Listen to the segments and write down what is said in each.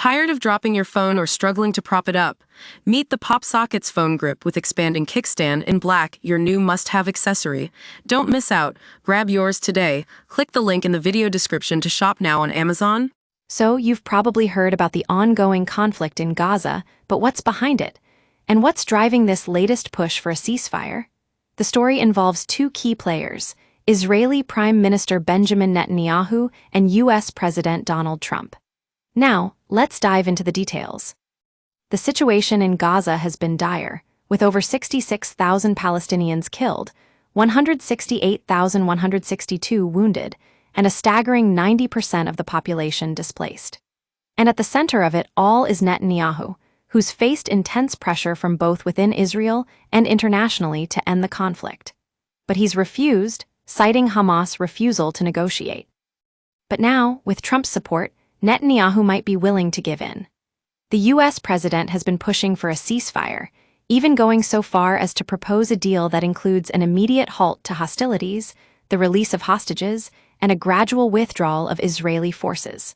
Tired of dropping your phone or struggling to prop it up? Meet the PopSockets phone grip with expanding kickstand in black, your new must-have accessory. Don't miss out. Grab yours today. Click the link in the video description to shop now on Amazon. So, you've probably heard about the ongoing conflict in Gaza, but what's behind it? And what's driving this latest push for a ceasefire? The story involves two key players: Israeli Prime Minister Benjamin Netanyahu and US President Donald Trump. Now, let's dive into the details. The situation in Gaza has been dire, with over 66,000 Palestinians killed, 168,162 wounded, and a staggering 90% of the population displaced. And at the center of it all is Netanyahu, who's faced intense pressure from both within Israel and internationally to end the conflict. But he's refused, citing Hamas' refusal to negotiate. But now, with Trump's support, Netanyahu might be willing to give in. The US president has been pushing for a ceasefire, even going so far as to propose a deal that includes an immediate halt to hostilities, the release of hostages, and a gradual withdrawal of Israeli forces.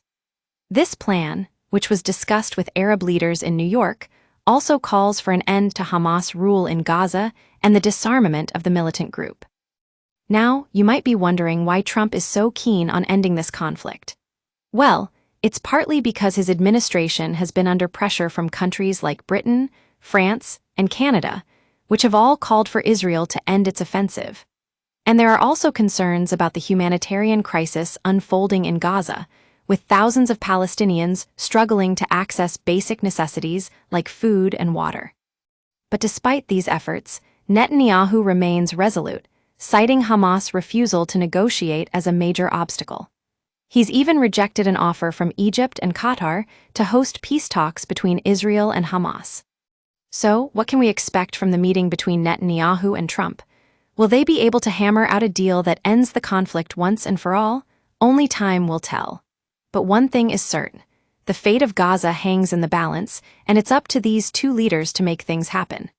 This plan, which was discussed with Arab leaders in New York, also calls for an end to Hamas rule in Gaza and the disarmament of the militant group. Now, you might be wondering why Trump is so keen on ending this conflict. Well, it's partly because his administration has been under pressure from countries like Britain, France, and Canada, which have all called for Israel to end its offensive. And there are also concerns about the humanitarian crisis unfolding in Gaza, with thousands of Palestinians struggling to access basic necessities like food and water. But despite these efforts, Netanyahu remains resolute, citing Hamas' refusal to negotiate as a major obstacle. He's even rejected an offer from Egypt and Qatar to host peace talks between Israel and Hamas. So, what can we expect from the meeting between Netanyahu and Trump? Will they be able to hammer out a deal that ends the conflict once and for all? Only time will tell. But one thing is certain: the fate of Gaza hangs in the balance, and it's up to these two leaders to make things happen.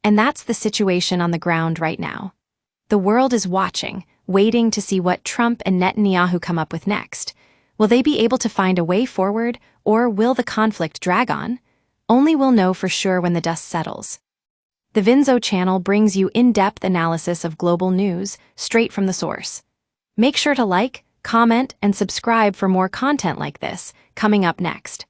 And that's the situation on the ground right now. The world is watching, waiting to see what Trump and Netanyahu come up with next. Will they be able to find a way forward, or will the conflict drag on? Only we'll know for sure when the dust settles. The Vinzo channel brings you in-depth analysis of global news, straight from the source. Make sure to like, comment, and subscribe for more content like this, coming up next.